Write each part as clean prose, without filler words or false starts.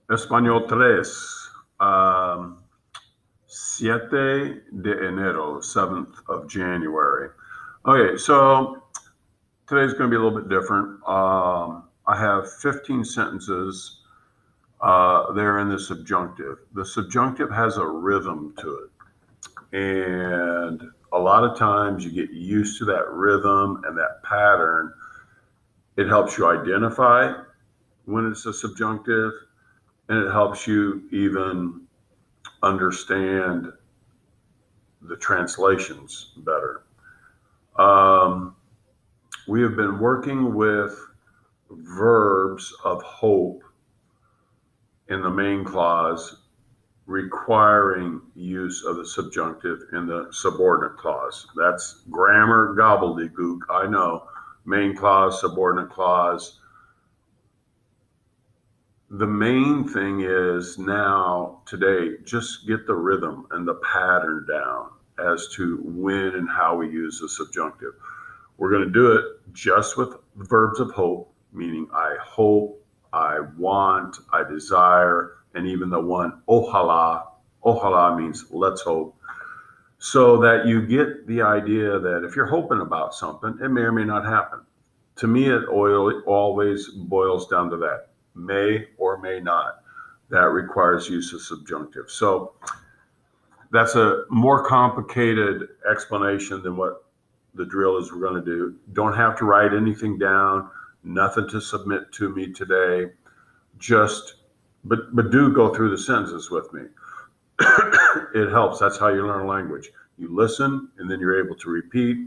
Español tres. 7 de enero, 7th of January. Okay, so today's going to be a little bit different. I have 15 sentences. They're in the subjunctive. The subjunctive has a rhythm to it. And a lot of times you get used to that rhythm and that pattern. It helps you identify when it's a subjunctive, and it helps you even understand the translations better. Um, we have been working with verbs of hope in the main clause requiring use of the subjunctive in the subordinate clause. That's grammar gobbledygook, I know. Main clause, subordinate clause. The main thing is now, today, just get the rhythm and the pattern down as to when and how we use the subjunctive. We're going to do it just with verbs of hope, meaning I hope, I want, I desire, and even the one ojalá. Ojalá means let's hope. So that you get the idea that if you're hoping about something, it may or may not happen. To me, it always boils down to that may or may not. That requires use of subjunctive. So that's a more complicated explanation than what the drill is we're going to do. Don't have to write anything down, nothing to submit to me today. Just, but do go through the sentences with me. It helps. That's how you learn a language. You listen, and then you're able to repeat,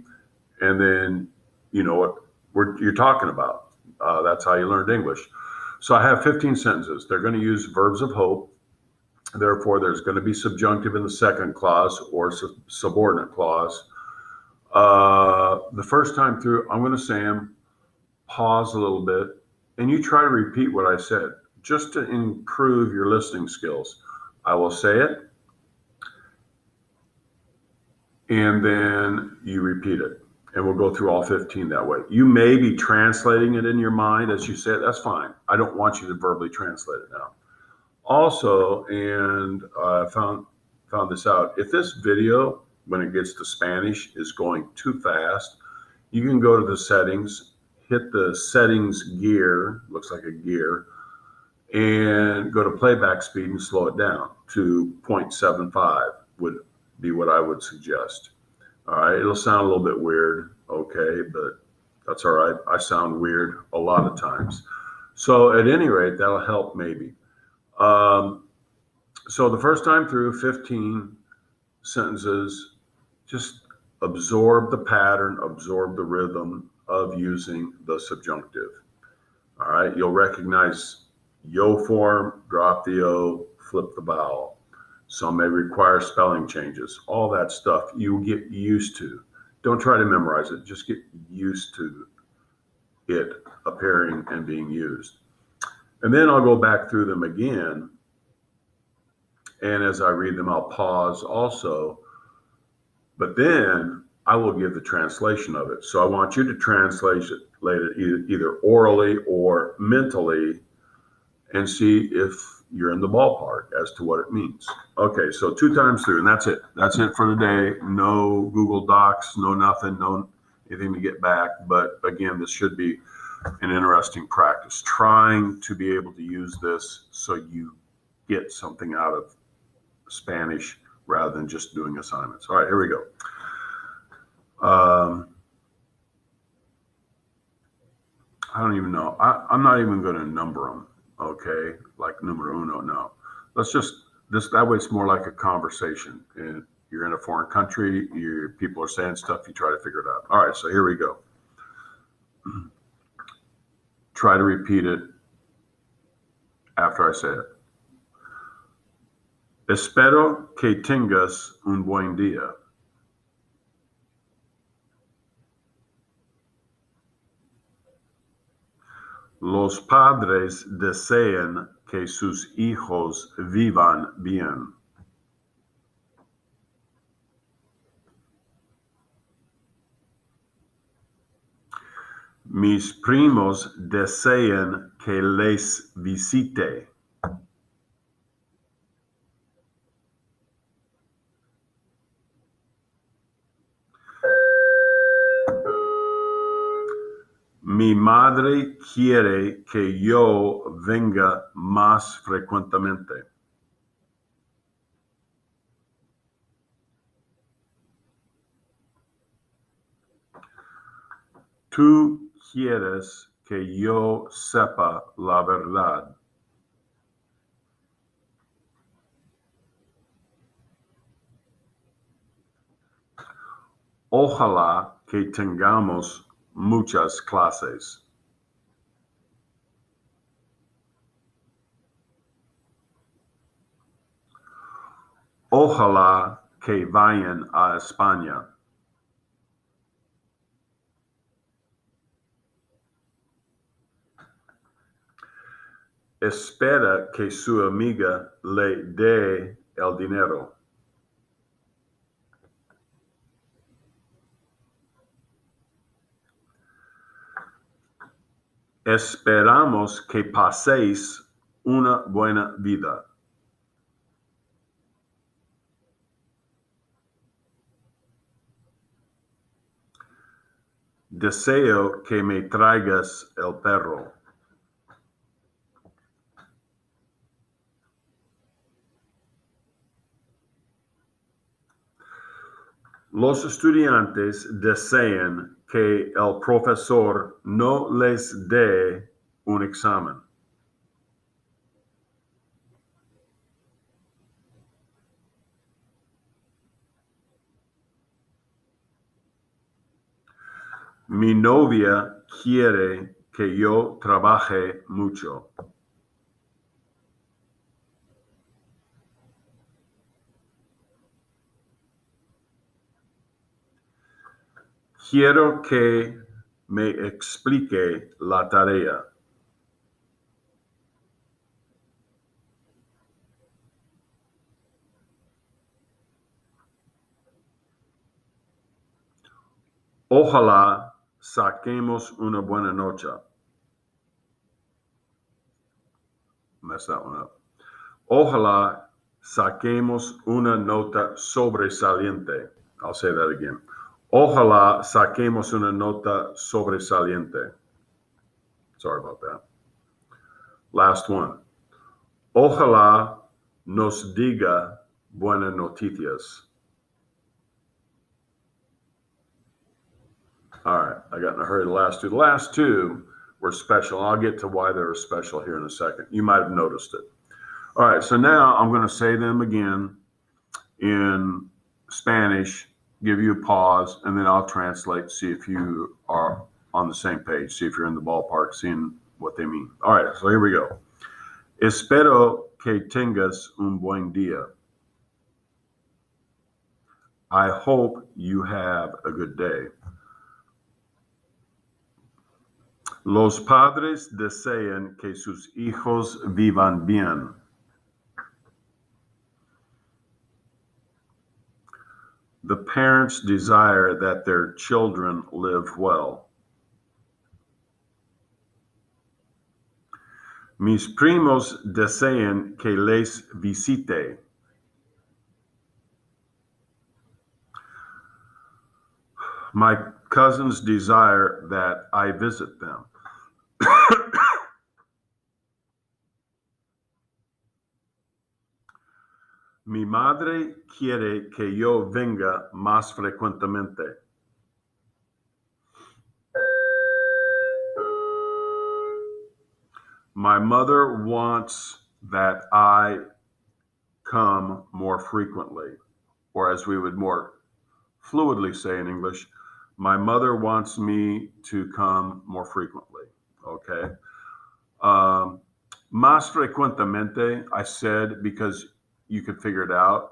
and then you know what you're talking about. That's how you learned English. So I have 15 sentences. They're going to use verbs of hope. Therefore, there's going to be subjunctive in the second clause or subordinate clause. The first time through, I'm going to say them, pause a little bit, and you try to repeat what I said just to improve your listening skills. I will say it, and then you repeat it. And we'll go through all 15 that way. You may be translating it in your mind as you say it. That's fine. I don't want you to verbally translate it now. Also, and I found this out, if this video, when it gets to Spanish, is going too fast, you can go to the settings, hit the settings gear, looks like a gear, and go to playback speed and slow it down to 0.75 would be what I would suggest. All right, it'll sound a little bit weird, okay, but that's all right. I sound weird a lot of times. So at any rate, that'll help maybe. Um, so the first time through, 15 sentences, just absorb the pattern, absorb the rhythm of using the subjunctive. All right, you'll recognize yo form, drop the O, flip the vowel. Some may require spelling changes. All that stuff you get used to. Don't try to memorize it, just get used to it appearing and being used. And then I'll go back through them again. And as I read them, I'll pause also. But then I will give the translation of it. So I want you to translate it either orally or mentally and see if you're in the ballpark as to what it means. Okay, so 2 times through, and that's it. That's it for today. No Google Docs, no nothing, no anything to get back. But again, this should be an interesting practice. Trying to be able to use this so you get something out of Spanish rather than just doing assignments. All right, here we go. I don't even know. I'm not even going to number them. Okay, like numero uno. No, let's just this. That way, it's more like a conversation. And you're in a foreign country. Your people are saying stuff. You try to figure it out. All right, so here we go. Try to repeat it after I say it. Espero que tengas un buen día. Los padres desean que sus hijos vivan bien. Mis primos desean que les visite. Mi madre quiere que yo venga más frecuentemente. Tú quieres que yo sepa la verdad. Ojalá que tengamos muchas clases. Ojalá que vayan a España. Espera que su amiga le dé el dinero. Esperamos que paséis una buena vida. Deseo que me traigas el perro. Los estudiantes desean que el profesor no les dé un examen. Mi novia quiere que yo trabaje mucho. Quiero que me explique la tarea. Ojalá saquemos una buena nota. Mess that one up. Ojalá saquemos una nota sobresaliente. I'll say that again. Ojalá saquemos una nota sobresaliente. Sorry about that. Last one. Ojalá nos diga buenas noticias. All right, I got in a hurry. The last two were special. I'll get to why they were special here in a second. You might have noticed it. All right, so now I'm going to say them again in Spanish, give you a pause, and then I'll translate, see if you are on the same page, see if you're in the ballpark, seeing what they mean. All right, so here we go. Espero que tengas un buen día. I hope you have a good day. Los padres desean que sus hijos vivan bien. The parents desire that their children live well. Mis primos desean que les visite. My cousins desire that I visit them. Mi madre quiere que yo venga más frecuentemente. My mother wants that I come more frequently, or as we would more fluidly say in English, my mother wants me to come more frequently. Okay. Más frecuentemente, I said because you could figure it out.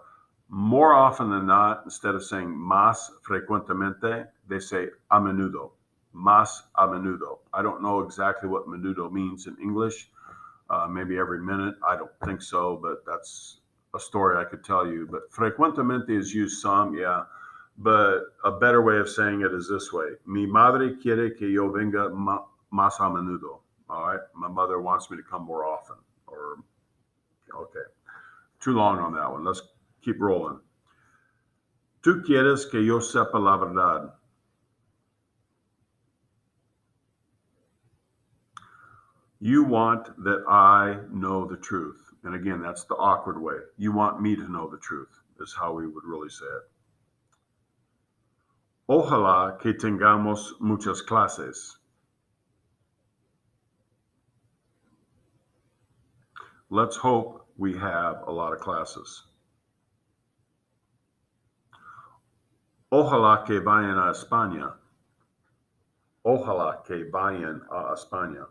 More often than not, instead of saying más frecuentemente, they say a menudo. Más a menudo. I don't know exactly what menudo means in English. Maybe every minute. I don't think so, but that's a story I could tell you. But frecuentemente is used some, yeah. But a better way of saying it is this way. Mi madre quiere que yo venga más a menudo. All right. My mother wants me to come more often. Or, okay. Too long on that one. Let's keep rolling. Tú quieres que yo sepa la verdad. You want that I know the truth. And again, that's the awkward way. You want me to know the truth, is how we would really say it. Ojalá que tengamos muchas clases. Let's hope we have a lot of classes. Ojalá que vayan a España. Ojalá que vayan a España.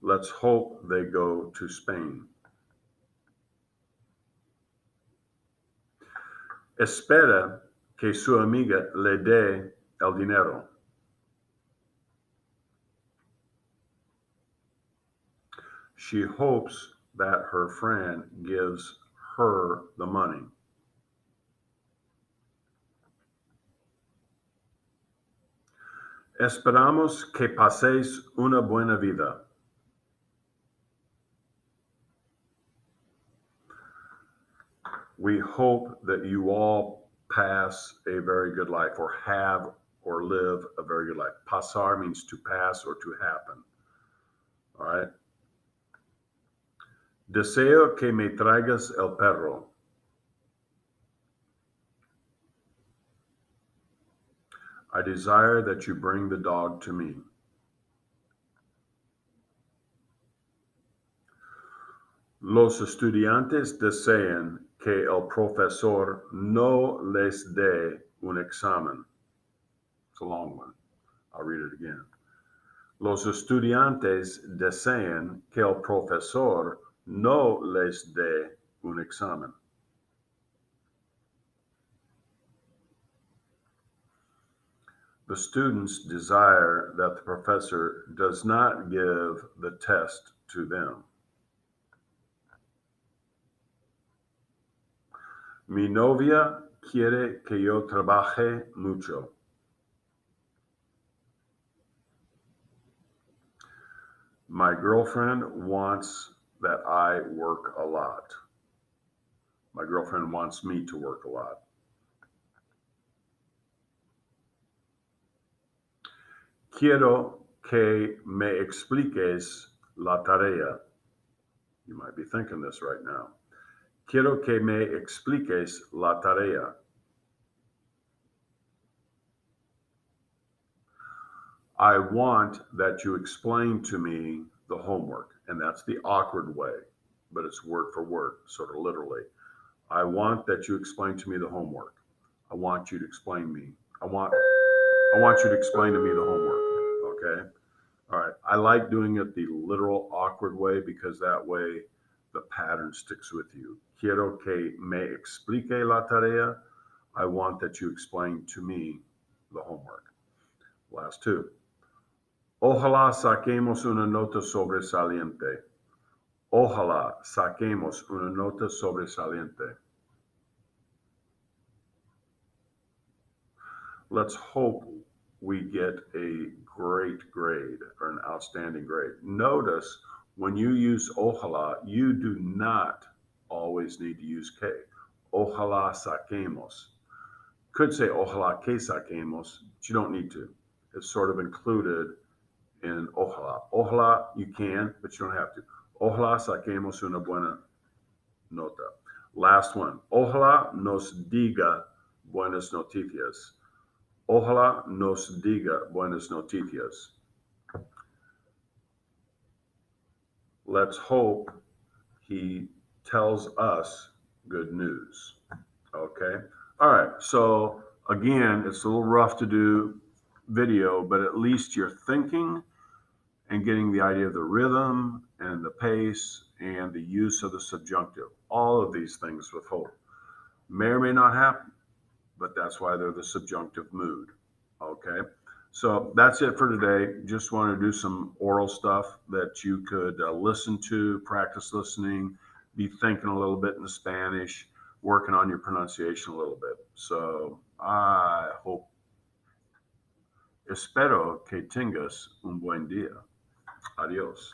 Let's hope they go to Spain. Espera que su amiga le dé el dinero. She hopes that her friend gives her the money. Esperamos que paséis una buena vida. We hope that you all pass a very good life or have or live a very good life. Pasar means to pass or to happen. All right. Deseo que me traigas el perro. I desire that you bring the dog to me. Los estudiantes desean que el profesor no les dé un examen. It's a long one. I'll read it again. Los estudiantes desean que el profesor no les dé un examen. The students desire that the professor does not give the test to them. Mi novia quiere que yo trabaje mucho. My girlfriend wants that I work a lot. My girlfriend wants me to work a lot. Quiero que me expliques la tarea. You might be thinking this right now. Quiero que me expliques la tarea. I want that you explain to me the homework. And that's the awkward way, but it's word for word, sort of literally. I want that you explain to me the homework. I want you to explain me. I want you to explain to me the homework. Okay? All right. I like doing it the literal awkward way because that way the pattern sticks with you. Quiero que me explique la tarea. I want that you explain to me the homework. Last two. Ojalá saquemos una nota sobresaliente. Ojalá saquemos una nota sobresaliente. Let's hope we get a great grade or an outstanding grade. Notice when you use ojalá, you do not always need to use que. Ojalá saquemos. Could say ojalá que saquemos, but you don't need to. It's sort of included in ojalá. Ojalá you can, but you don't have to. Ojalá saquemos una buena nota. Last one. Ojalá nos diga buenas noticias. Ojalá nos diga buenas noticias. Let's hope he tells us good news. Okay. All right. So again, it's a little rough to do video, but at least you're thinking and getting the idea of the rhythm and the pace and the use of the subjunctive. All of these things with hope may or may not happen, but that's why they're the subjunctive mood. Okay. So that's it for today. Just want to do some oral stuff that you could listen to, practice listening, be thinking a little bit in Spanish, working on your pronunciation a little bit. So I hope, espero que tengas un buen día. Adios.